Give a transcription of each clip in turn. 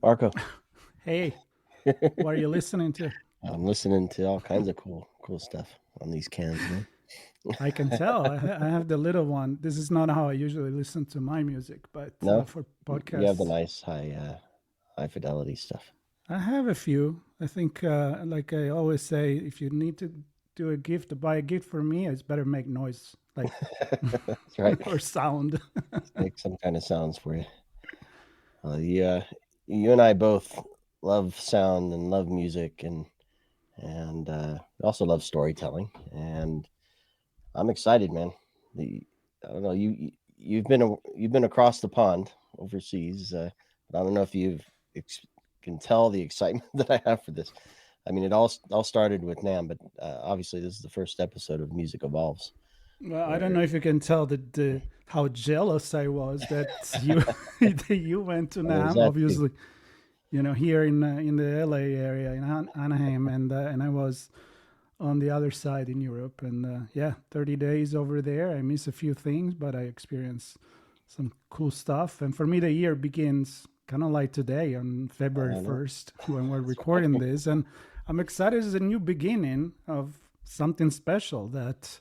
Marco, Hey, what are you listening to? I'm listening to all kinds of cool stuff on these cans, man. I can tell. I have the little one. This is not how I usually listen to my music, but No, for you have the podcasts, nice high fidelity stuff. I have a few. I think, like I always say, if you need to do a gift, buy a gift for me, it's better make noise, like That's right. or sound. Make some kind of sounds for you. You, you and I both love sound and love music, and we also love storytelling. And I'm excited, man. The I don't know you've been across the pond overseas, but I don't know if can tell the excitement that I have for this. I mean, it all started with NAMM, but obviously this is the first episode of Music Evolves. Well, I don't Where know if you can tell the how jealous I was that you that you went to there's NAM. that too. Obviously, here in the LA area in Anaheim, and I was on the other side in Europe. And yeah, 30 days over there. I miss a few things, but I experienced some cool stuff. And for me, the year begins kind of like today on February I know 1st when we're that's recording right. this. And I'm excited as a new beginning of something special that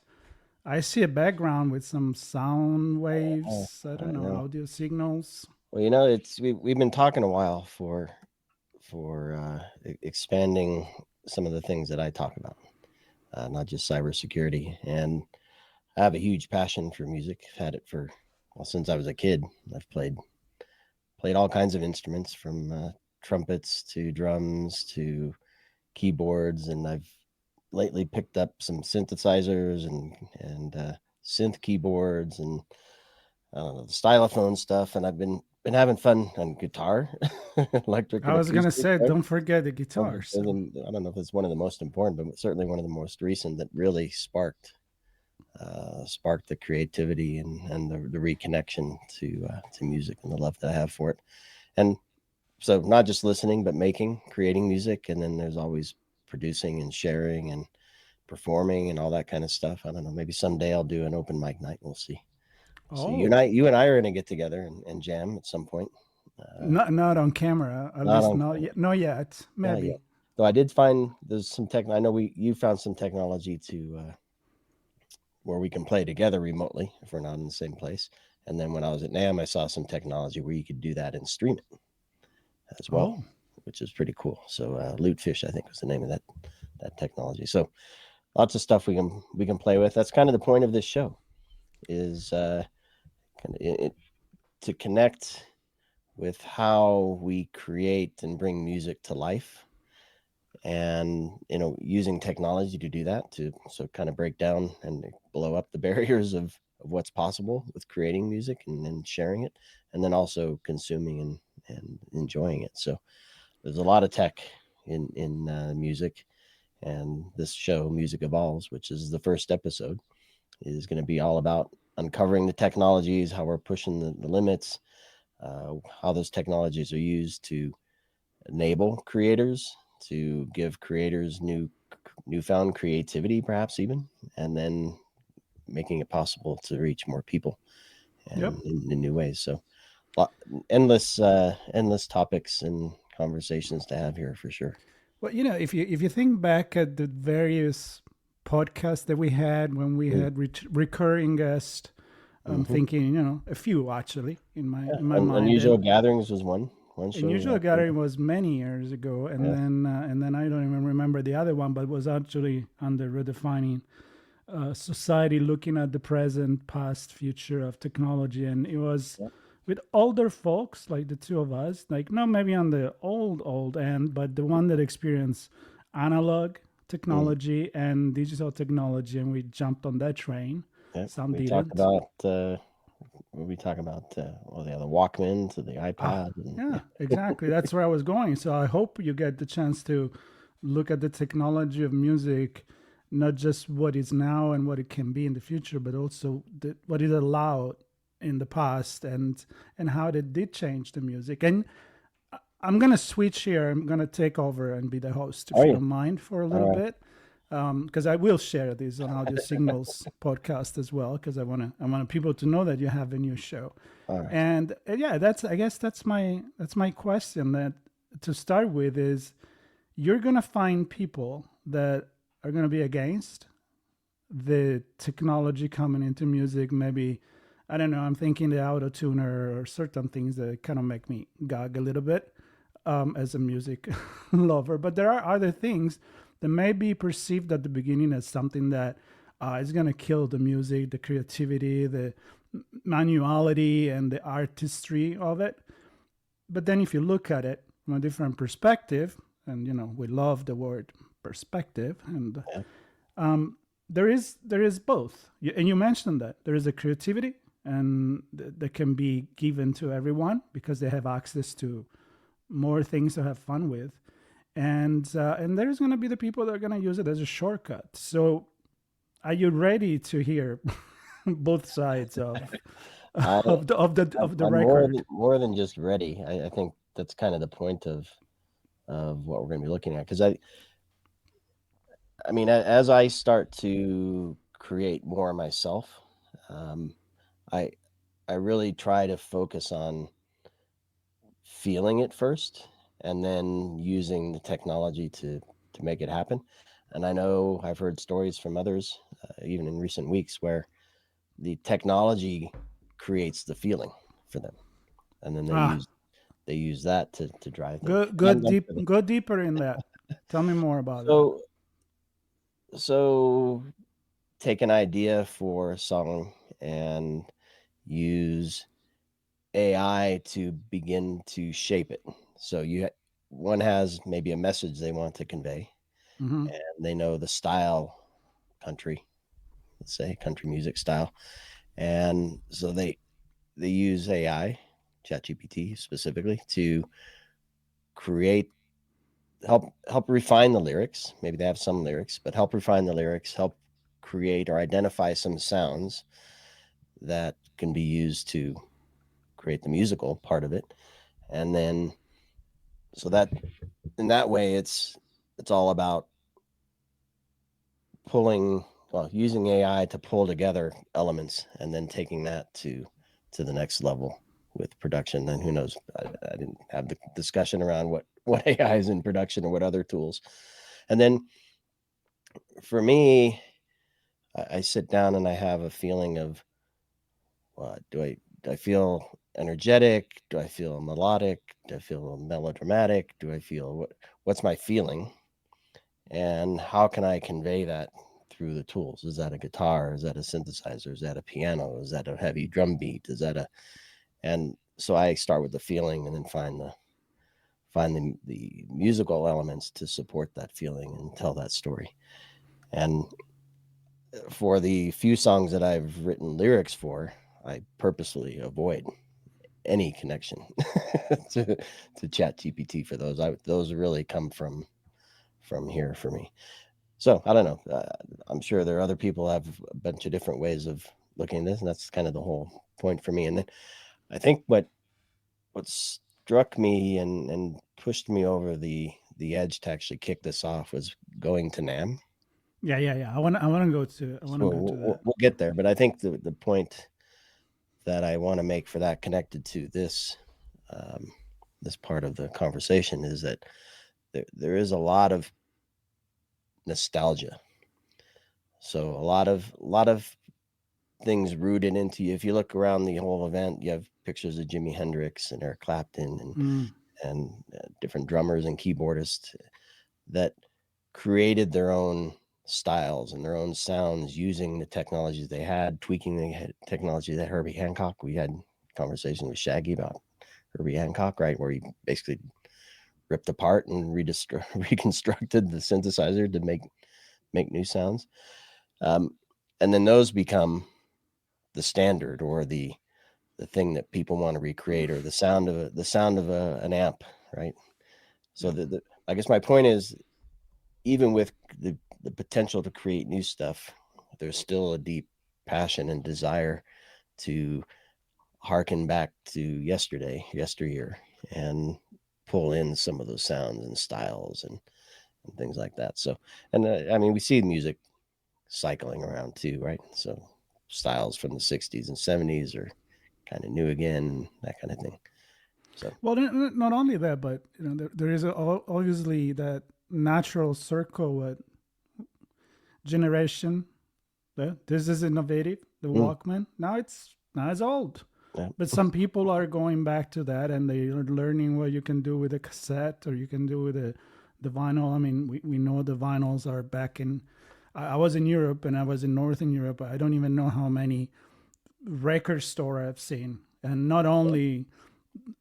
I see a background with some sound waves, I I don't know, know. audio signals. Well, we've been talking a while for expanding some of the things that I talk about, not just cybersecurity. And I have a huge passion for music. I've had it for well since I was a kid. I've played all kinds of instruments from trumpets to drums to keyboards, and I've lately picked up some synthesizers and synth keyboards and I don't know the stylophone stuff, and I've been having fun on guitar, electric I and was going to acoustic. say, Right? don't forget the Those guitar. are So, I don't know if it's one of the most important, but certainly one of the most recent that really sparked the creativity and the reconnection to music and the love that I have for it. And so not just listening, but making, creating music, and then there's always producing and sharing and performing and all that kind of stuff. I don't know. Maybe someday I'll do an open mic night. We'll see. So oh, you and I are going to get together and jam at some point. Uh, not on camera, at not least on not camera, yet. Not yet. not yet. Maybe. Though I did find there's some tech. I know you found some technology to where we can play together remotely if we're not in the same place. And then when I was at NAM, I saw some technology where you could do that and stream it as well, Oh, which is pretty cool. So Lootfish, I think, was the name of that technology. So lots of stuff we can play with. That's kind of the point of this show is kind of to connect with how we create and bring music to life, and using technology to do that, to so kind of break down and blow up the barriers of what's possible with creating music and sharing it, and then also consuming and enjoying it. So there's a lot of tech in music, and this show Music Evolves, which is the first episode, is going to be all about uncovering the technologies, how we're pushing the limits, how those technologies are used to enable creators, to give creators newfound creativity, perhaps even, and then making it possible to reach more people yep. and in new ways. So, endless topics and conversations to have here for sure. Well, if you think back at the various podcasts that we had when we Mm, had recurring guests, I'm mm-hmm. thinking, a few actually in my Yeah, in my mind. unusual And gatherings was one show we Unusual had for Gathering was many years ago, and yeah, then I don't even remember the other one, but it was actually under redefining society, looking at the present, past, future of technology, and it was yeah. with older folks like the two of us, like not maybe on the old end, but the one that experienced analog Mm, technology and digital technology, and we jumped on that train. yeah. Some We talk didn't. about what we talk about the Walkman to the Ah, iPad and yeah, yeah. exactly. That's where I was going. So I hope you get the chance to look at the technology of music, not just what is now and what it can be in the future, but also what it allowed in the past and how it did change the music. And I'm gonna switch here. I'm gonna take over and be the host, if Are you you? don't mind, for a little All right. bit, because I will share this on Audio Signals podcast as well, because I want people to know that you have a new show. All right. And yeah, I guess that's my question. That to start with is you're going to find people that are going to be against the technology coming into music. Maybe, I don't know, I'm thinking the auto tuner or certain things that kind of make me gag a little bit as a music lover. But there are other things that may be perceived at the beginning as something that is going to kill the music, the creativity, the manuality, and the artistry of it. But then if you look at it from a different perspective, and we love the word perspective, and Yeah. there is both. And you mentioned that there is a creativity, and that can be given to everyone because they have access to more things to have fun with, and there's going to be the people that are going to use it as a shortcut. So, are you ready to hear both sides of I, of the I'm record? more than just ready. I think that's kind of the point of what we're going to be looking at. Because I mean, as I start to create more myself, um, I I really try to focus on feeling it first, and then using the technology to make it happen. And I know I've heard stories from others, even in recent weeks, where the technology creates the feeling for them, and then Ah, they use that to drive them. go And deep, go deeper in that. Tell me more about that. so so take an idea for a song and use AI to begin to shape it. So one has maybe a message they want to convey, Hmm. and they know the style, country, let's say country music style, and so they use AI, ChatGPT specifically, to create help refine the lyrics. Maybe they have some lyrics, but help refine the lyrics, help create or identify some sounds that can be used to create the musical part of it. And then so that in that way it's all about pulling using AI to pull together elements and then taking that to the next level with production. And who knows? I didn't have the discussion around what AI is in production or what other tools. And then for me, I sit down and I have a feeling of do I feel energetic? Do I feel melodic? Do I feel melodramatic? Do I feel what's my feeling? And how can I convey that through the tools? Is that a guitar? Is that a synthesizer? Is that a piano? Is that a heavy drum beat? Is that a and so I start with the feeling and then find the musical elements to support that feeling and tell that story. And for the few songs that I've written lyrics for, I purposely avoid any connection to to Chat GPT for those. Those really come from here for me. So I don't know. I'm sure there are other people have a bunch of different ways of looking at this, and that's kind of the whole point for me. And then I think what struck me and pushed me over the edge to actually kick this off was going to NAMM. Yeah, yeah, yeah. I want to So go to that. we'll get there, but I think the point that I want to make for that connected to um, this part of the conversation is that there is a lot of nostalgia. So a lot of things rooted into you. If you look around the whole event, you have pictures of Jimi Hendrix and Eric Clapton Mm, and different drummers and keyboardists that created their own styles and their own sounds using the technologies they had, tweaking the technology that Herbie Hancock. We had conversation with Shaggy about Herbie Hancock, right, where he basically ripped apart and reconstructed the synthesizer to make new sounds. Um, and then those become the standard or the thing that people want to recreate or the sound of an amp, right? So yeah. I guess my point is even with the potential to create new stuff, there's still a deep passion and desire to harken back to yesteryear, and pull in some of those sounds and styles and things like that. So, and I mean, we see music cycling around too, right? So, styles from the '60s and '70s are kind of new again, that kind of thing. So Well, not only that, but there is obviously that natural circle with generation. This is innovative. The mm, Walkman. Now it's old. yeah, But some people are going back to that, and they are learning what you can do with a cassette, or you can do with the vinyl. I mean, we know the vinyls are back in. I was in Europe, and I was in Northern Europe. I don't even know how many record store I've seen, and not only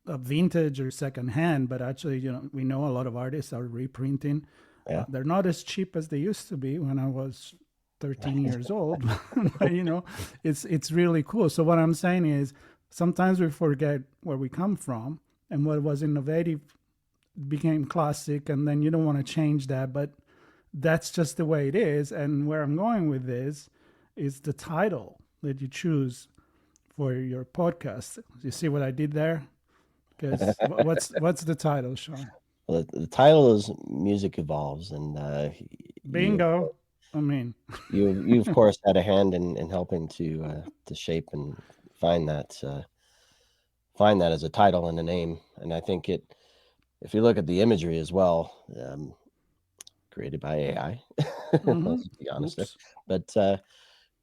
a vintage or second hand, but actually, we know a lot of artists are reprinting. yeah, They're not as cheap as they used to be when I was 13 years old, but it's really cool. So what I'm saying is, sometimes we forget where we come from, and what was innovative became classic, and then you don't want to change that, but that's just the way it is. And where I'm going with this is the title that you choose for your podcast. You see what I did there? Because what's the title, Sean? well, the title is Music Evolves, and you Bingo. I mean, you of course had a hand in helping to shape and find that as a title and a name. And I think if you look at the imagery as well, created by AI. Let's be honest there, oops. but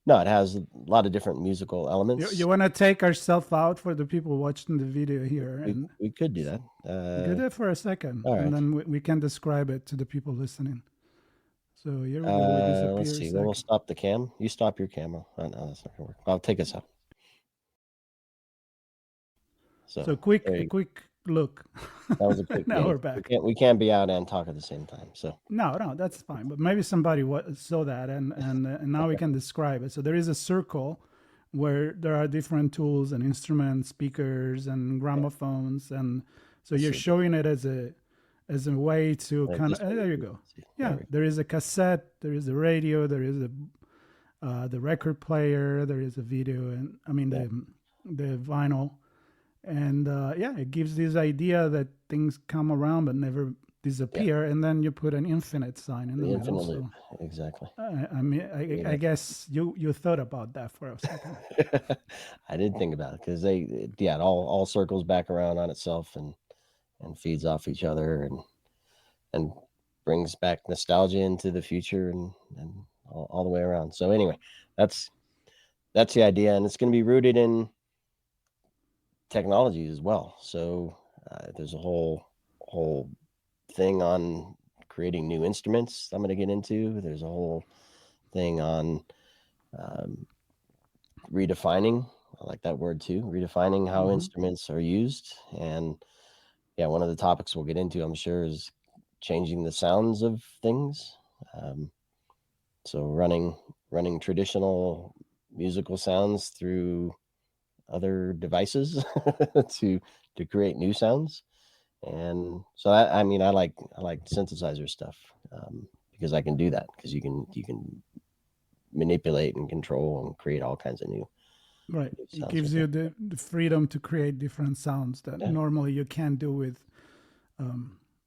no, it has a lot of different musical You elements. want to take ourselves out for the people watching the video here and We could do that. do that for a second, All and right. then we can describe it to the people listening. So here we go. We Let's disappear a see. Well, we'll second. stop the cam. You stop your camera. Oh, no, that's not gonna work. I'll take us out. So So there a you go. quick look. That was a quick. Now Yeah, we're back. we can't be out and talk at the same time. So No, that's fine. But maybe somebody saw that, and now we can describe it. So there is a circle where there are different tools and instruments, speakers and gramophones, and so let's you're see. showing it as a way to Like kind of. this way. There you go. Let's see. Yeah, There we there is a cassette, there is a radio, there is the record player, there is a video, and I mean go. the vinyl, and yeah, it gives this idea that things come around but never Yeah, disappear, and then you put an infinite sign in the the middle. infinite loop. So Exactly. I mean, You I know. guess you thought about that for a second. I did think about it because it all circles back around on itself and feeds off each other and brings back nostalgia into the future and all the way around. So anyway, that's that's the idea, and it's going to be rooted in technology as well. So there's a whole thing on creating new instruments I'm going to get into. There's a whole thing on um, redefining. I like that word too. Redefining how Hmm. instruments are used, and yeah, one of the topics we'll get into, I'm sure, is changing the sounds of things. Um, so running traditional musical sounds through other devices to to create new sounds. And so I mean, I like synthesizer stuff because I can do that because you can manipulate and control and create all kinds of Right. new It sounds gives with you it. the freedom to create different sounds that Yeah, normally you can't do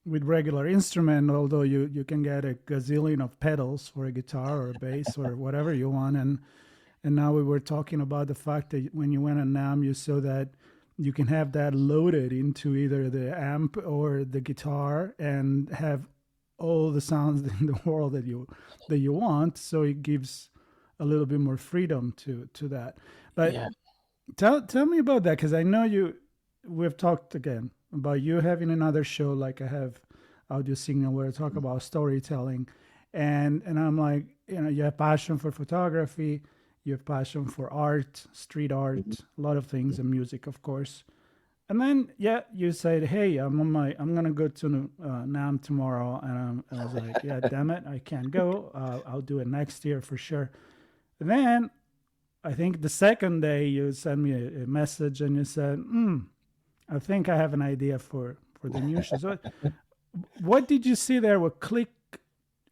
with regular instrument, although you can get a gazillion of pedals for a guitar or a bass or whatever you want. And now we were talking about the fact that when you went on NAMM, you saw that you can have that loaded into either the amp or the guitar and have all the sounds in the world that you want. So it gives a little bit more freedom to that. But yeah, tell me about that, because I know we've talked again about you having another show like I have audio signal where I talk about storytelling, and I'm like, you have passion for photography, you have passion for art, street mhm, art, a lot of things, and music, of course. And then yeah, you said, hey, I'm gonna go to NAM tomorrow, and I was like, yeah, damn it, I can't go. I'll do it next year for sure. And then I think the second day you sent me a message and you said, I think I have an idea for the new show. So what did you see there? What click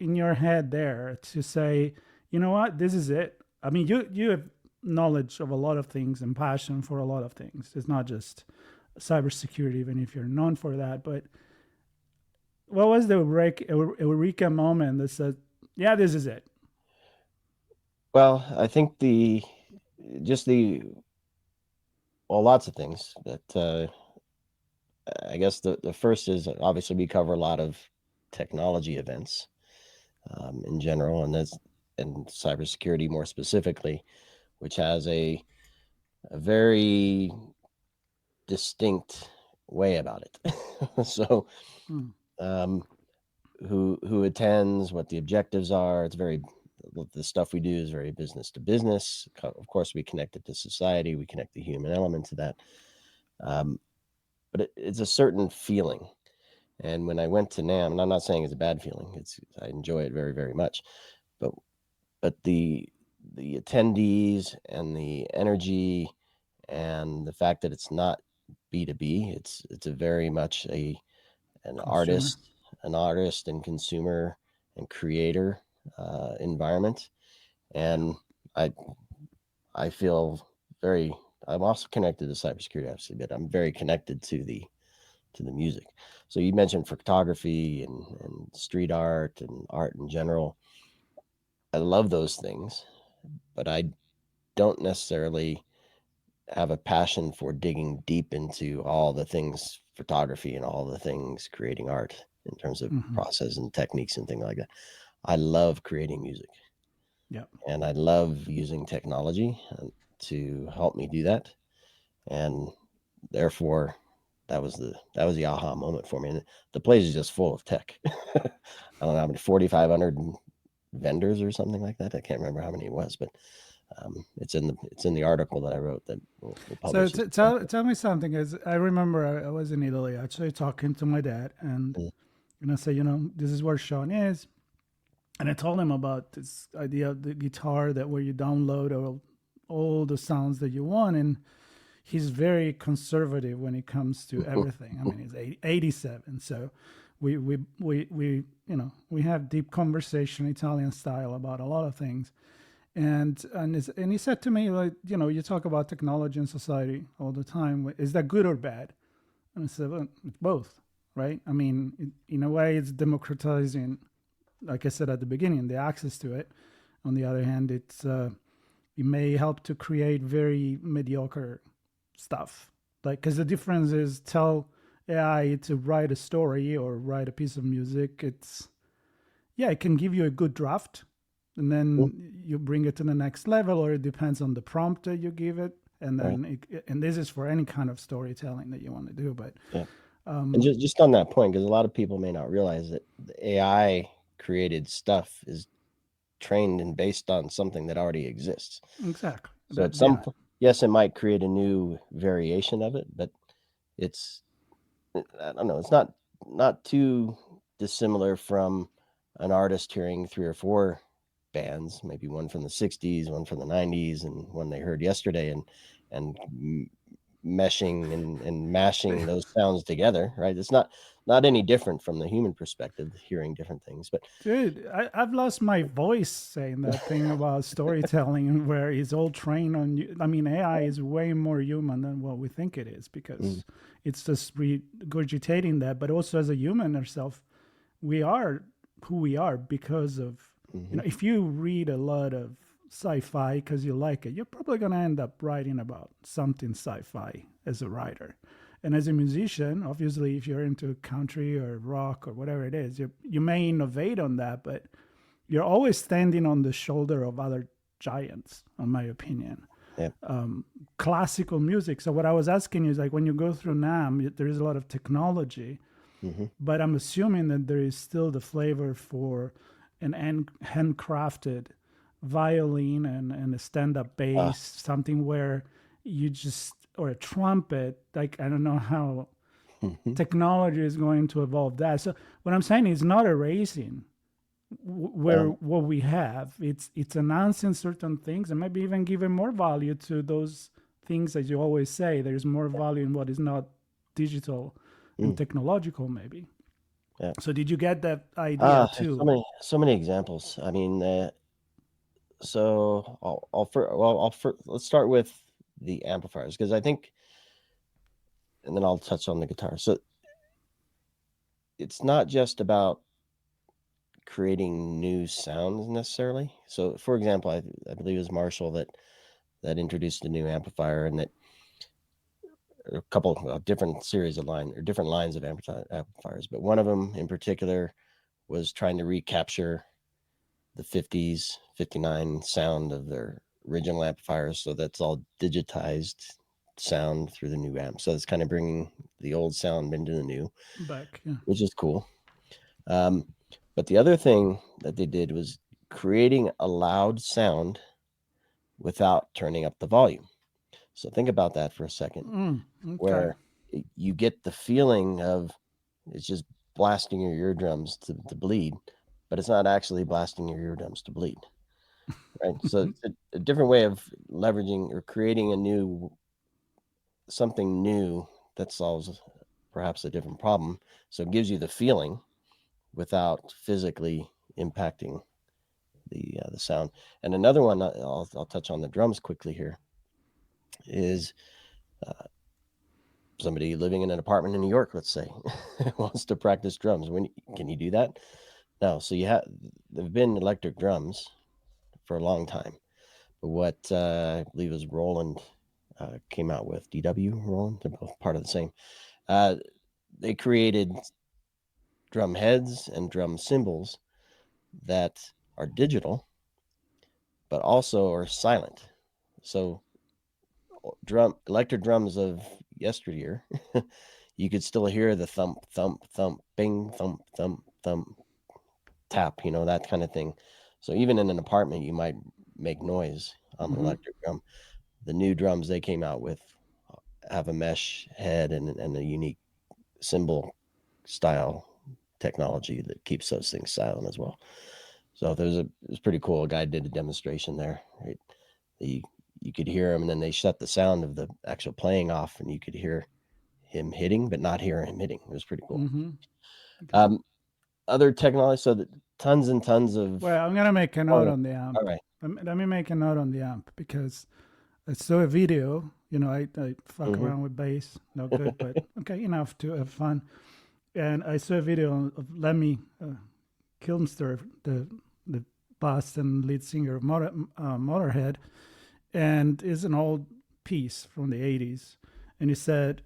in your head there to say, you know what, this is it? I mean, you have knowledge of a lot of things and passion for a lot of things. It's not just cybersecurity, even if you're known for that. But what was the eureka moment that said, yeah, this is it? well, I think just the well, lots of things that I guess the first is obviously we cover a lot of technology events in general, and cybersecurity more specifically, which has a very distinct way about it. So, Mm, um, who attends, what the objectives are. It's very the stuff we do is very business to business. Of course, we connect it to society. We connect the human element to that. Um, but it's a certain feeling. And when I went to NAMM, and I'm not saying it's a bad feeling, it's I enjoy it very, very much. But the attendees and the energy and the fact that it's not B2B, it's a very much an consumer. artist, an artist and consumer and creator environment. Yeah. And I I feel very. I'm also connected to cybersecurity, obviously, but I'm very connected to the music. So you mentioned photography and street art and art in general. I love those things, but I don't necessarily have a passion for digging deep into all the things photography and all the things creating art in terms of Hmm. process and techniques and things like that. I love creating music Yeah. and I love using technology to help me do that. And therefore, that was the aha moment for me. And the place is just full of tech. I don't know how many 4,500 vendors or something like that. I can't remember how many it was, but it's in the article that I wrote that we'll So publish. tell me something. As I remember, I was in Italy actually talking to my dad, and Mm, I say, this is where Sean is, and I told him about this idea of the guitar that where you download all the sounds that you want, and he's very conservative when it comes to everything. I mean, he's 87, so we have deep conversation Italian style about a lot of things. And he said to me, like, you talk about technology and society all the time. Is that good or bad? And I said, well, it's both, right? I mean, in a way, it's democratizing, like I said at the beginning, the access to it. On the other hand, it may help to create very mediocre stuff. Like, because the difference is tell AI to write a story or write a piece of music. Yeah, it can give you a good draft, and mm, then you bring it to the next level, or it depends on the prompt that you give it. And right. then, and this is for any kind of storytelling that you want to do. But Yeah. And um, just on that point, because a lot of people may not realize that the AI created stuff is trained and based on something that already exists. exactly So that, at yeah, yes, it might create a new variation of it, but it's I don't know, it's not too dissimilar from an artist hearing 3 or 4 bands, maybe one from the '60s, one from the '90s, and one they heard yesterday, and meshing and mashing those sounds together, right? It's not any different from the human perspective, hearing different things, but dude, I've lost my voice saying that thing about storytelling where it's all trained on you. I mean, AI is way more human than what we think it is mm, because it's just regurgitating that. But also, as a human ourselves, we are who we are because of, mhm, if you read a lot of sci-fi because you like it, you're probably going to end up writing about something sci-fi as a writer. And as a musician, obviously, if you're into country or rock or whatever it is, you may innovate on that, but you're always standing on the shoulder of other giants, in my opinion. yeah, Classical music. So what I was asking you is like when you go through NAMM, there is a lot of technology, mhm, but I'm assuming that there is still the flavor for an handcrafted violin and a stand-up ah, bass, something where you just, or a trumpet. Like I don't know how mhm, technology is going to evolve that. So what I'm saying is not erasing where well, what we have. It's announcing certain things and maybe even giving more value to those things, as you always say. There's more value in what is not digital and mm, technological, maybe. yeah. So did you get that idea There's too? so many examples. I mean, so let's start with the amplifiers because I think, and then I'll touch on the guitar. So it's not just about creating new sounds necessarily. So, for example, I believe it was Marshall that introduced a new amplifier, and that a couple of different series of different lines of amplifiers, but one of them in particular was trying to recapture the 50s, 59 sound of their original amplifiers. So that's all digitized sound through the new amp. So it's kind of bringing the old sound into the new, back. Yeah. which is cool. But the other thing that they did was creating a loud sound without turning up the volume. So think about that for a second, Okay. where you get the feeling of it's just blasting your eardrums to bleed, but it's not actually blasting your eardrums to bleed, right? So it's a different way of leveraging or creating something new that solves perhaps a different problem. So it gives you the feeling without physically impacting the sound. And another one, I'll touch on the drums quickly here, is somebody living in an apartment in New York, let's say, wants to practice drums. Can you do that? No. So there've been electric drums for a long time, but what I believe is Roland came out with, DW Roland, they're both part of the same. They created drum heads and drum cymbals that are digital, but also are silent. So electric drums of yesteryear, you could still hear the thump, thump, thump, bing, thump, thump, thump, tap, that kind of thing. So even in an apartment, you might make noise on an electric drum. The new drums they came out with have a mesh head and a unique cymbal style technology that keeps those things silent as well. So it was pretty cool. A guy did a demonstration there, right? You could hear him, and then they shut the sound of the actual playing off, and you could hear him hitting, but not hear him hitting. It was pretty cool. Okay. Other technology, so tons and tons of. Well, I'm gonna make a note on the amp. All right. Let me make a note on the amp because I saw a video. I fuck around with bass, no good, but okay enough to have fun. And I saw a video of Lemmy Kilmister, the bass and lead singer of Motorhead, and it's an old piece from the 80s. And he said,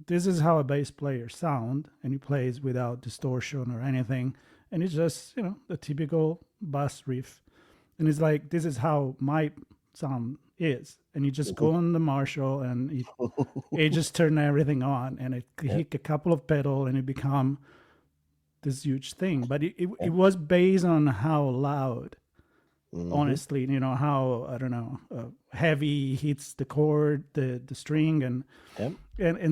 this is how a bass player sound, and he plays without distortion or anything. And it's just, the typical bass riff. And it's like, this is how my sound is. And you just go on the Marshall and it just turn everything on, and it hit a couple of pedals and it become this huge thing. But it was based on how loud, honestly, how, I don't know, heavy hits the chord, the string, and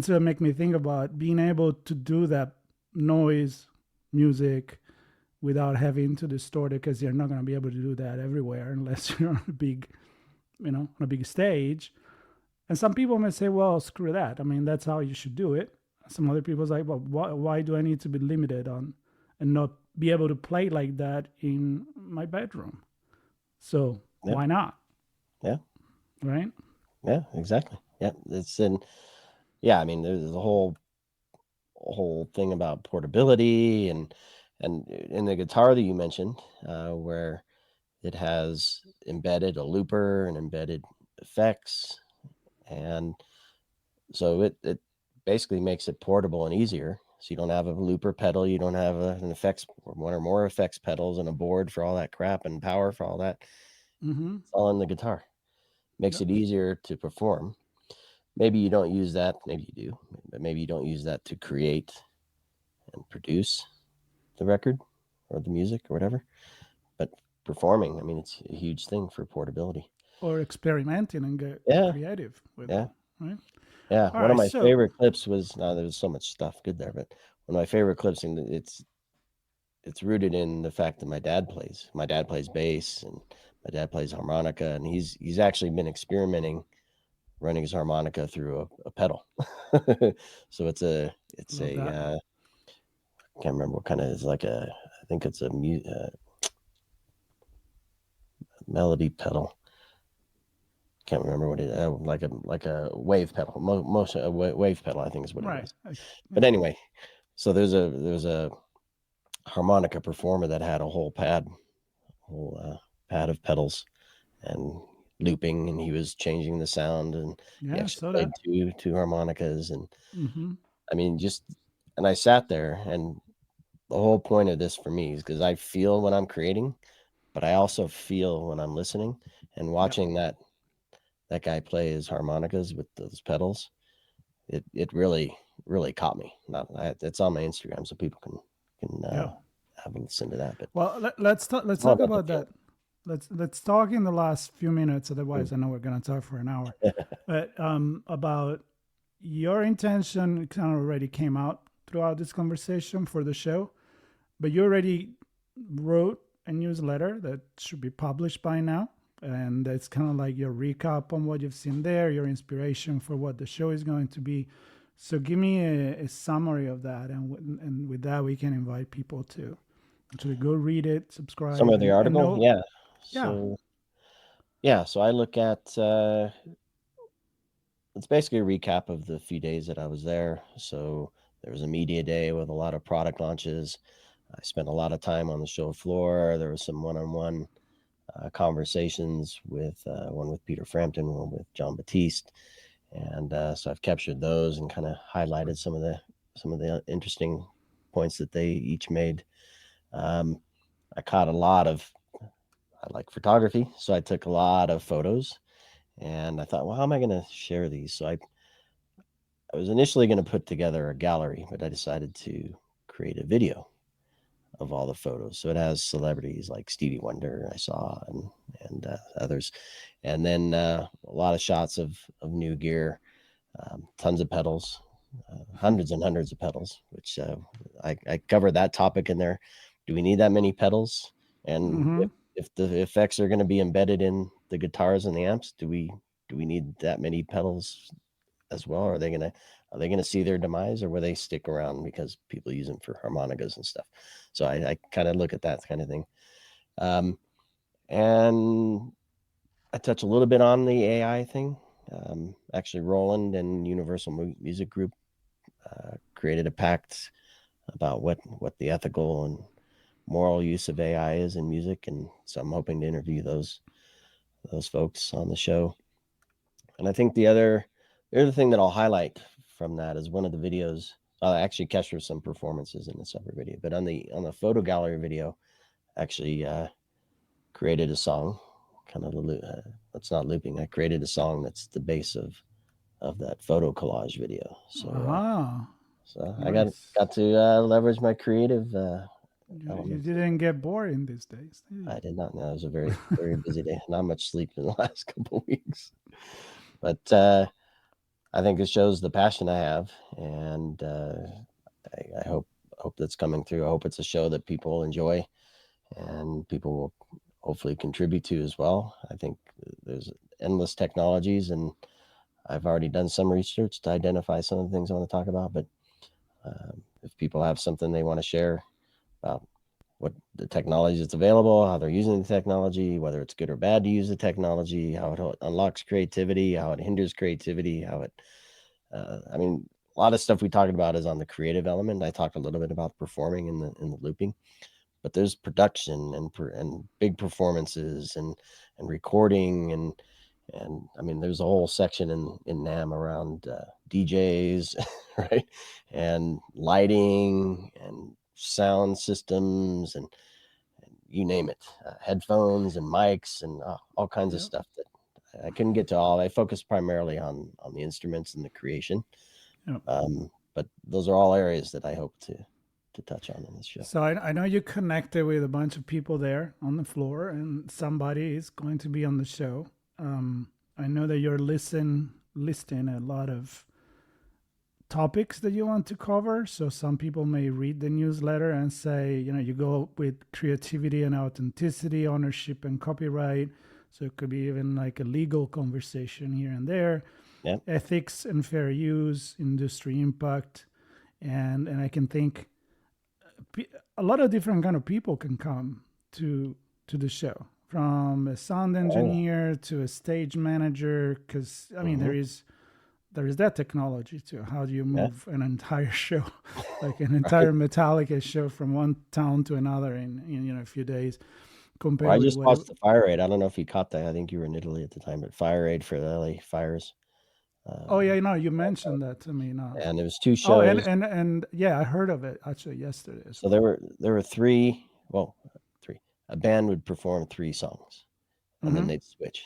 so it make me think about being able to do that noise music without having to distort it, because you're not going to be able to do that everywhere unless you're on a big, on a big stage. And some people may say, well, screw that. I mean, that's how you should do it. Some other people say, well, why do I need to be limited on and not be able to play like that in my bedroom? So why not? Yeah. Right? Yeah, exactly. Yeah. I mean, there's a whole thing about portability and in the guitar that you mentioned, where it has embedded a looper and embedded effects. And so it basically makes it portable and easier. So you don't have a looper pedal, you don't have an effects, one or more effects pedals and a board for all that crap and power for all that. It's all in the guitar. Makes it easier to perform. Maybe you don't use that, maybe you do, but maybe you don't use that to create and produce the record or the music or whatever. But performing, I mean, it's a huge thing for portability. Or experimenting and get creative with it. Right? Yeah. One of my favorite clips was, there was so much stuff good there, but one of my favorite clips, and it's rooted in the fact that my dad plays bass and my dad plays harmonica, and he's actually been experimenting running his harmonica through a pedal. So it's a I can't remember what kind of, it's like I think it's a melody pedal. Can't remember what it is. Like a wave pedal. Most wave pedal, I think, is what it is. But anyway, so there's a harmonica performer that had a whole pad of pedals, and looping, and he was changing the sound, and he Yeah, I actually saw played that. two harmonicas, and Mm-hmm. I mean, just and I sat there, and the whole point of this for me is because I feel when I'm creating, but I also feel when I'm listening and Yeah, watching that guy play his harmonicas with those pedals. It really caught me. Not it's on my Instagram, so people can yeah. have a listen to that. But Well, let's talk. Let's it's all talk about the about feel. that. Let's talk in the last few minutes. Mm. Otherwise, I know we're gonna talk for an hour. But about your intention kind of already came out throughout this conversation for the show. But you already wrote a newsletter that should be published by now, and it's kind of like your recap on what you've seen there, your inspiration for what the show is going to be. So give me a summary of that, and with that we can invite people to actually go read it, Some subscribe, of the and article, know. yeah. Yeah. So yeah, so I look at it's basically a recap of the few days that I was there. So there was a media day with a lot of product launches. I spent a lot of time on the show floor. There was some one-on-one conversations with one with Peter Frampton, one with John Batiste, and so I've captured those and kind of highlighted some of the interesting points that they each made. Um, I caught a lot of I like photography, so I took a lot of photos, and I thought, well, how am I going to share these? So I was initially going to put together a gallery, but I decided to create a video of all the photos. So it has celebrities like Stevie Wonder I saw and others, and then a lot of shots of new gear, tons of pedals, hundreds and hundreds of pedals. Which I covered that topic in there. Do we need that many pedals? And Mm-hmm. if the effects are going to be embedded in the guitars and the amps, do we need that many pedals as well? Are they gonna see their demise, or will they stick around because people use them for harmonicas and stuff? So I kind of look at that kind of thing. Um, and I touch a little bit on the AI thing. Actually, Roland and Universal Music Group created a pact about what the ethical and moral use of AI is in music, and so I'm hoping to interview those folks on the show. And I think the other thing that I'll highlight from that is one of the videos. I'll actually capture some performances in the separate video, but on the photo gallery video, actually created a song, kind of that's not looping. I created a song that's the base of that photo collage video. Ah, So I nice. got to leverage my creative You elements. didn't get bored in these days, did you? I did not know. It was a very busy day. Not much sleep in the last couple of weeks, but I think it shows the passion I have, and I hope that's coming through. I hope it's a show that people enjoy and people will hopefully contribute to as well. I think there's endless technologies, and I've already done some research to identify some of the things I want to talk about. But if people have something they want to share about what the technology that's available, how they're using the technology, whether it's good or bad to use the technology, how it unlocks creativity, how it hinders creativity, how it I mean, a lot of stuff we talked about is on the creative element. I talked a little bit about performing in the looping, but there's production and big performances and recording and I mean, there's a whole section in NAMM around DJs, right, and lighting and sound systems and you name it, headphones and mics and all kinds of Yep. stuff that I couldn't get to all. I focused primarily on the instruments and the creation, Yep. but those are all areas that I hope to touch on in this show. So I know you connected with a bunch of people there on the floor, and somebody is going to be on the show. I know that you're listing a lot of topics that you want to cover. So some people may read the newsletter and say, you go with creativity and authenticity, ownership and copyright. So it could be even like a legal conversation here and there, Yeah. ethics and fair use, industry impact, and I can think a lot of different kind of people can come to the show, from a sound Oh yeah. engineer to a stage manager, because I mean Hmm. there is that technology too. How do you Yeah. move an entire show, like an entire Right. Metallica show, from one town to another in a few days? Well, compare I with just what it. watched the fire raid. I don't know if you caught that. I think you were in Italy at the time, but fire raid for the LA fires. Oh yeah, Um, no, you mentioned that to me. No. and it was two Oh, shows. and yeah, I heard of it actually yesterday as So well. there were three. Well, three. A band would perform three songs, and then Mm-hmm. they'd switch,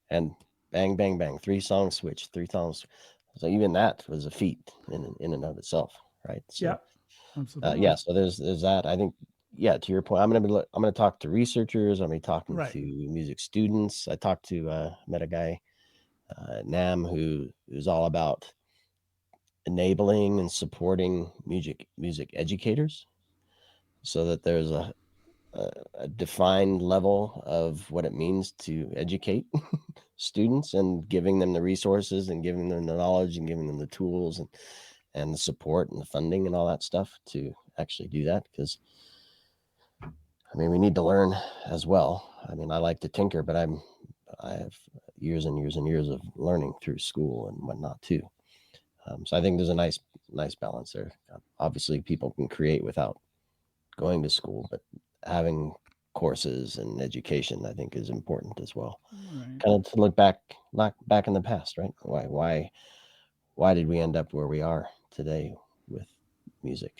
and bang, bang, bang. Three songs switch. Three songs. So even that was a feat in and of itself, right? Yeah, So absolutely. yeah. So there's that. I think yeah. To your point, I'm gonna talk to researchers. I'm gonna be talking Right. to music students. I talked to met a guy at NAMM who's all about enabling and supporting music educators so that there's a defined level of what it means to educate students and giving them the resources and giving them the knowledge and giving them the tools and the support and the funding and all that stuff to actually do that. Because I mean, we need to learn as well. I mean, I like to tinker, but I have years and years and years of learning through school and whatnot too. So I think there's a nice balance there. Obviously, people can create without going to school, but having courses and education, I think, is important as well. Right. Kind of to look back in the past, right? Why did we end up where we are today with music?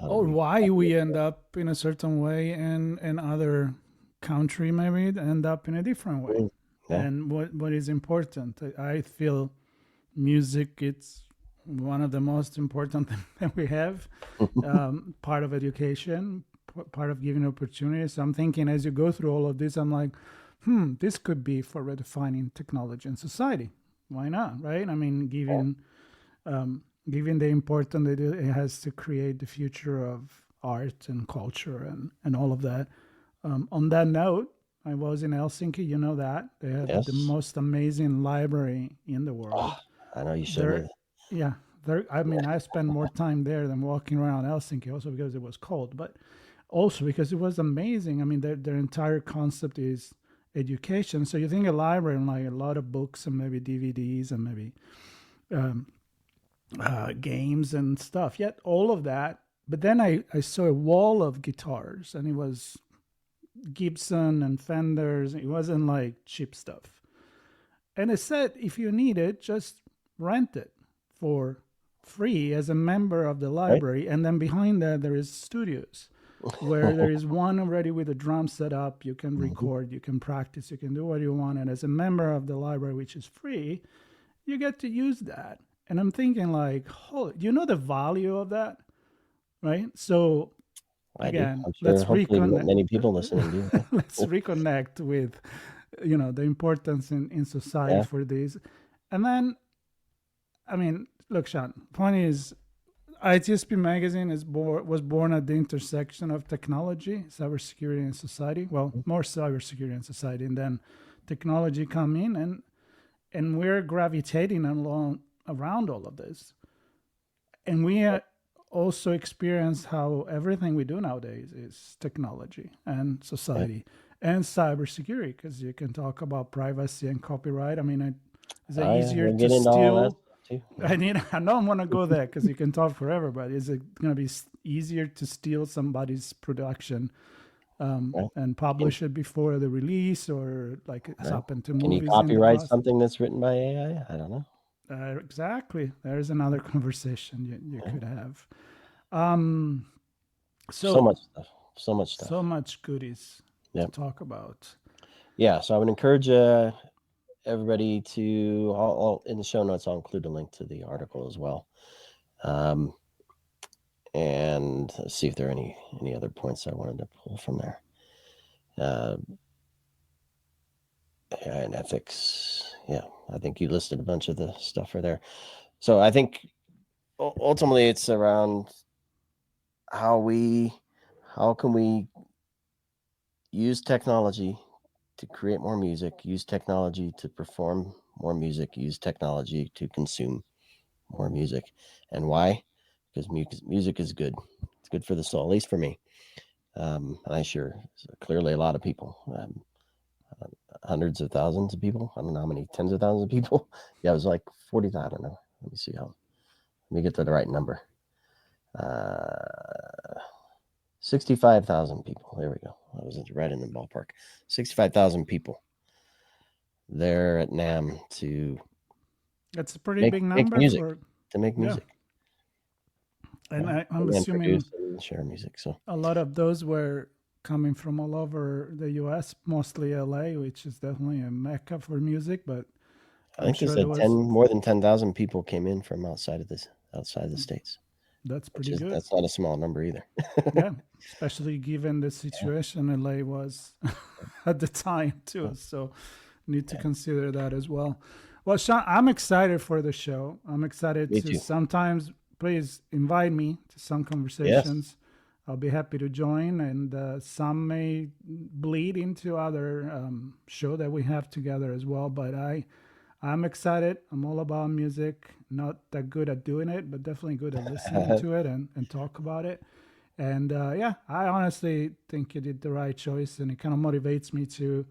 How did Or we? why we end up in a certain way and other country maybe end up in a different way. Yeah, And what is important, I feel music, it's one of the most important things that we have, part of education, part of giving opportunities. So I'm thinking as you go through all of this, I'm like, this could be for redefining technology and society. Why not, right? I mean, yeah, given the importance that it has to create the future of art and culture and all of that. On that note, I was in Helsinki. You know that they have the yes. most amazing library in the Oh, world. I know you showed me There, that. yeah, there. I mean, I spent more time there than walking around Helsinki. Also because it was cold, but also because it was amazing. I mean, their entire concept is education. So you think a library and like a lot of books and maybe DVDs and maybe um, games and stuff. Yet all of that. But then I saw a wall of guitars, and it was Gibson and Fenders. It wasn't like cheap stuff. And it said if you need it, just rent it for free as a member of the Right? library. And then behind that there is studios where there is one already with a drum set up. You can Mhm. record, you can practice, you can do what you want. And as a member of the library, which is free, you get to use that. And I'm thinking like, holy, do you know the value of that? Right. So I do. again, I'm sure. let's Hopefully, reconnect. many people listening do. Let's reconnect with, the importance in society Yeah. for this. And then, I mean, look, Sean, point is, ITSP magazine was born at the intersection of technology, cybersecurity, and society. Well, more cybersecurity and society, and then technology come in, and we're gravitating along around all of this. And we also experience how everything we do nowadays is technology and Yeah. society and cybersecurity, because you can talk about privacy and copyright. I mean, is it Oh yeah. easier We'll to get into all that steal? stuff too. Yeah. I mean, I don't want to go there because you can talk forever, but is it going to be easier to steal somebody's production Right. and Can, publish it before the release, or like it's right. happened to Can you movies in the copyright past? something that's written by AI? I don't know. Exactly. There's another conversation you Yeah. could have. Um, So so much stuff. So much so stuff. much goodies to Yeah. talk about. Yeah. So I would encourage everybody to all in the show notes. I'll include a link to the article as well. Um, and let's see if there are any other points I wanted to pull from there. Uh, AI and ethics. Yeah, I think you listed a bunch of the stuff for there. So I think ultimately it's around how we how can we use technology to create more music, use technology to perform more music, use technology to consume more music. And why? Because music is good. It's good for the soul, at least for me. And I sure clearly a lot of people, hundreds of thousands of people. I don't know how many tens of thousands of people. Yeah, it was like 40. I don't know. Let me see how. Let me get to the right number. Uh, 65,000 people. There we go. was right in the ballpark. 65,000 people there at NAMM to That's a pretty make big make number music, for, to make yeah. music, And right? I'm And assuming produce and share music. So a lot of those were coming from all over the US, mostly LA, which is definitely a mecca for music, but I I'm think they sure there said 10 was, more than 10,000 people came in from outside the states, that's which pretty is good. that's not a small number either. Yeah, especially given the Yeah. situation LA was at the time too. So need to Yeah. consider that as well. Well, Sean, I'm excited for the show. I'm excited Me to too. sometimes please invite me to some Yes. conversations. I'll be happy to join, and some may bleed into other show that we have together as well. But I'm excited. I'm all about music. Not that good at doing it, but definitely good at listening to it and talk about it. And yeah, I honestly think you did the right choice, and it kind of motivates me to,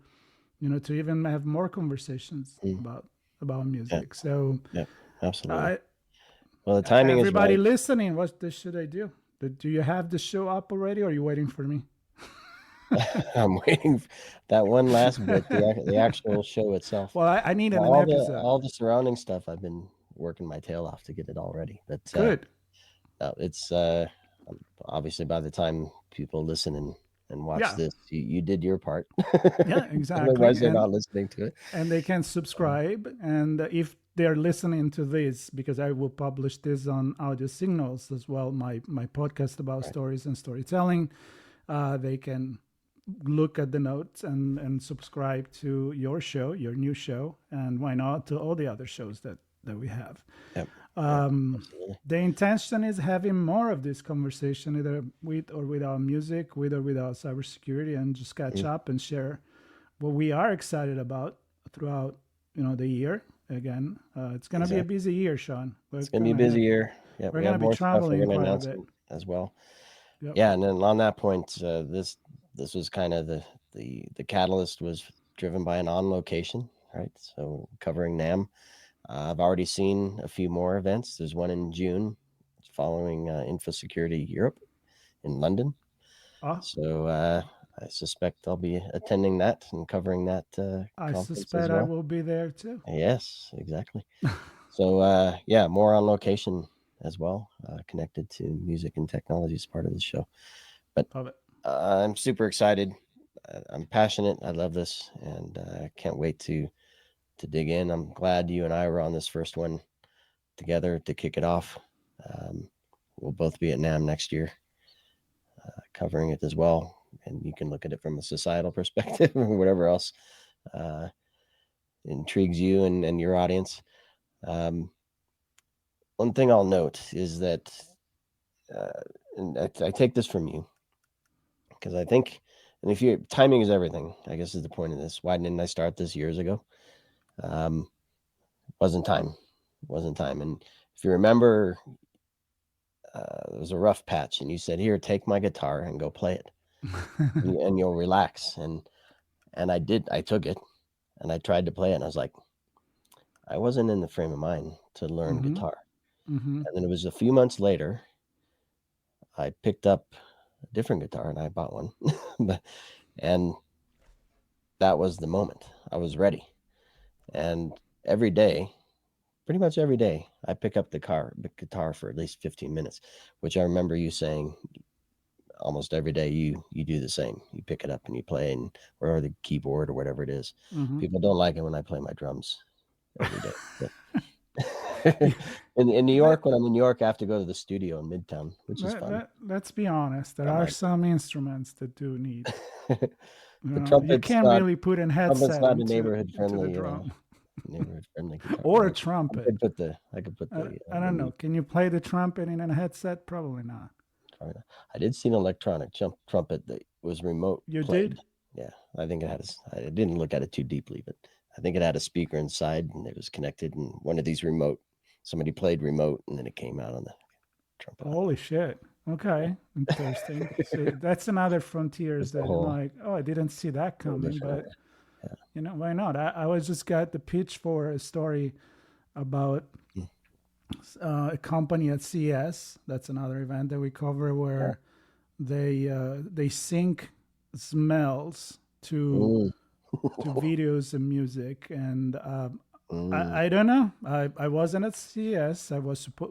to even have more conversations Mm, about yeah. music. So, Yeah. Absolutely. I, Well, the timing is everybody right. listening, what should I do? Do you have the show up already, or are you waiting for me? I'm waiting for that one last bit, the actual show itself. Well, I needed an All episode. the surrounding stuff, I've been working my tail off to get it all ready. But Good. it's obviously by the time people listen and watch Yeah. this, you did your part. Yeah, exactly. Otherwise, they're not listening to it. And they can subscribe. And if they're listening to this, because I will publish this on audio signals as well, my podcast about Right. stories and storytelling, they can look at the notes and subscribe to your show, your new show, and why not to all the other shows that we have. Yep. Absolutely. The intention is having more of this conversation, either with or without music, with or without cybersecurity, and just catch Mm, up and share what we are excited about throughout the year. Again, it's gonna be a exactly. busy year, Sean. It's gonna be a busy year. Yeah, We're we gonna have be more stuff we're traveling gonna quite a announce bit. as well. Yep. Yeah, and then on that point, this was kind of the catalyst was driven by an on location, right? So covering NAM. I've already seen a few more events. There's one in June following Info Security Europe in London. Ah, So I suspect I'll be attending that and covering that I conference as suspect I well. will be there too. Yes, exactly. So yeah, more on location as well, connected to music and technology as part of the show. But Love it. I'm super excited. I'm passionate. I love this, and I can't wait to dig in. I'm glad you and I were on this first one together to kick it off. Um, we'll both be at NAMM next year, covering it as well, and you can look at it from a societal perspective or whatever else uh, intrigues you and your audience. Um, one thing I'll note is that, and I take this from you because I think, and if you timing is everything, I guess is the point of this. Why didn't I start this years ago? Um, wasn't time, wasn't time. And if you remember, it was a rough patch, and you said, "Here, take my guitar and go play it, and you'll relax." And I did. I took it and I tried to play it, and I was like, I wasn't in the frame of mind to learn Mm-hmm. guitar. Mm-hmm. And then it was a few months later, I picked up a different guitar and I bought one, and that was the moment. I was ready. And every day, pretty much every day, I pick up the guitar for at least 15 minutes, which I remember you saying almost every day you do the same. You pick it up and you play, and or the keyboard or whatever it is. Mm-hmm. People don't like it when I play my drums every day. But Yeah, in New let, York, when I'm in New York, I have to go to the studio in Midtown, which is fun. let's be honest. I There don't are mind. some instruments that do need. The You can't really put a trumpet's headset not a into the drum, neighborhood friendly guitar. or a Well, trumpet. I could put I the don't know. Can you play the trumpet in a headset? Probably not. I did see an electronic trumpet that was remote You played. did? Yeah, I think it had. I didn't look at it too deeply, but I think it had a speaker inside, and it was connected. And one of these remote, somebody played remote, and then it came out on the trumpet. Holy shit. Okay, interesting. So that's another frontiers It's a that I'm whole, like, oh, I didn't see that whole coming, different but area. Yeah. why not? I was just got the pitch for a story about Mm. a company at CS. That's another event that we cover Yeah. where they sync smells Mm, to videos and music, and mm. I don't know. I wasn't at CES.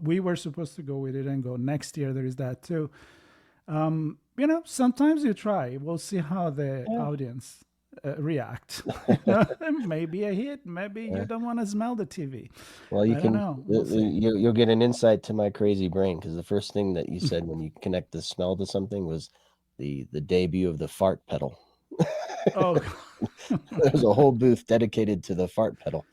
We were supposed to go. We didn't go. Next year there is that too. Sometimes you try. We'll see how the Yeah. audience react. Maybe a hit. Maybe you Yeah. don't want to smell the TV. Well, you I don't can know. We'll see. you'll get an insight to my crazy brain because the first thing that you said when you connect the smell to something was the debut of the fart pedal. Oh, There's a whole booth dedicated to the fart pedal,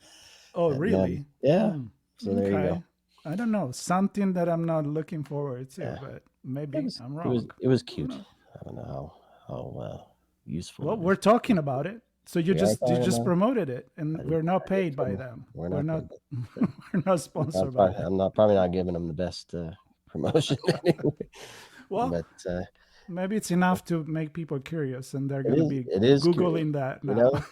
oh, and really? yeah. Hmm. So there you go. Okay. I don't know. Something that I'm not looking forward to, Yeah, but it maybe was I'm it was wrong. it was Who cute. knows? I don't know how useful Well, it we're is. talking about it. So We are you talking just about it. promoted it, and we're not I did paid by promo. them. We're We're not not paid, but we're not sponsored by them. I'm not probably not giving them the best promotion anyway. Well, But maybe it's enough to make people curious, and they're gonna be it is curious. googling that You now. know,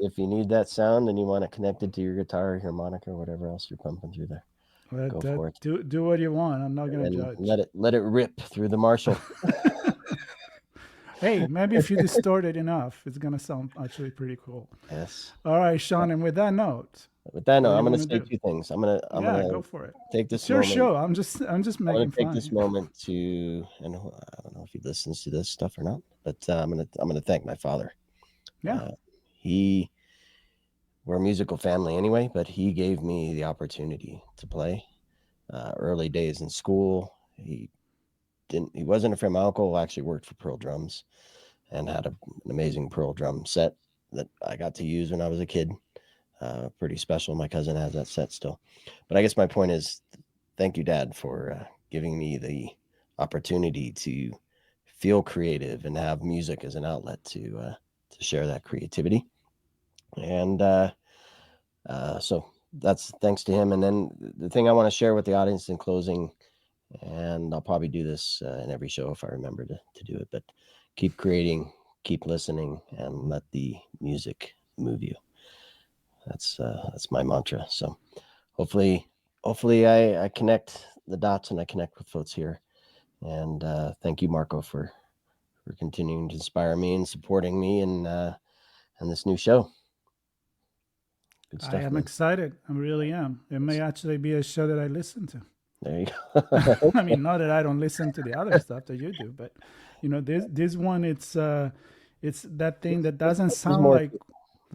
if you need that sound and you want it connected to your guitar, harmonica, or whatever else you're pumping through there, But go for it. do what you want. I'm not gonna And then judge. let it rip through the Marshall. Hey, maybe if you distort it enough, it's gonna sound actually pretty cool. Yes. All right, Sean. And with that note, With that what note, do I'm you going want to to say do? two things. I'm Yeah, going go to for it. take It's this your moment. show. I'm just I'm going making to take fun. this moment to, and I don't know if he listens to this stuff or not, but I'm going to thank my father. Yeah. Uh, he, we're a musical family anyway, but he gave me the opportunity to play. Early days in school, he wasn't a friend. My uncle actually worked for Pearl Drums and had an amazing Pearl drum set that I got to use when I was a kid. Pretty special. My cousin has that set still. But I guess my point is, thank you, Dad, for giving me the opportunity to feel creative and have music as an outlet to share that creativity. And so that's thanks to him. And then the thing I want to share with the audience in closing, and I'll probably do this in every show if I remember to do it, but keep creating, keep listening, and let the music move you. That's my mantra. So hopefully I connect the dots and I connect with folks here. And thank you, Marco, for continuing to inspire me and supporting me and this new show. Good I stuff, am man. excited. I really am. It may actually be a show that I listen to. There you go. I mean, not that I don't listen to the other stuff that you do, but this one, it's that thing that doesn't There's sound more. like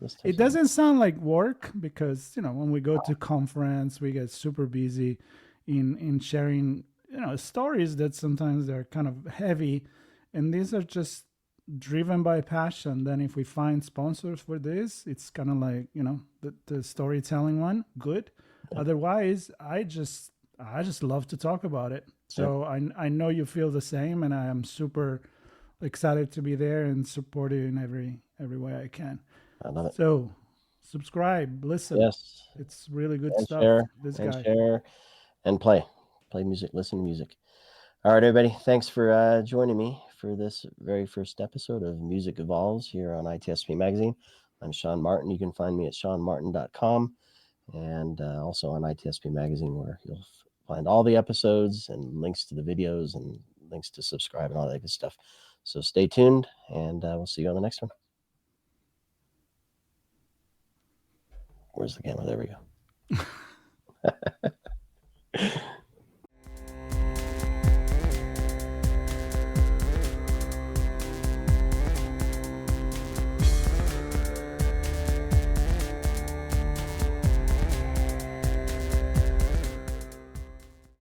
This it touches more. doesn't sound like work, because when we go to conference we get super busy in sharing stories that sometimes they're kind of heavy, and these are just driven by passion. Then if we find sponsors for this, it's kind of like the storytelling one, good. Yeah. Otherwise, I just love to talk about it. Yep. So I know you feel the same, and I am super excited to be there and support you in every way I can. I love it. So subscribe, listen. Yes. It's really good And stuff. share This and guy. share and play. Play music, listen to music. All right, everybody. Thanks for joining me for this very first episode of Music Evolves here on ITSP Magazine. I'm Sean Martin. You can find me at seanmartin.com and also on ITSP Magazine, where you'll find all the episodes and links to the videos and links to subscribe and all that good stuff. So stay tuned, and we'll see you on the next one. Where's the camera? There we go.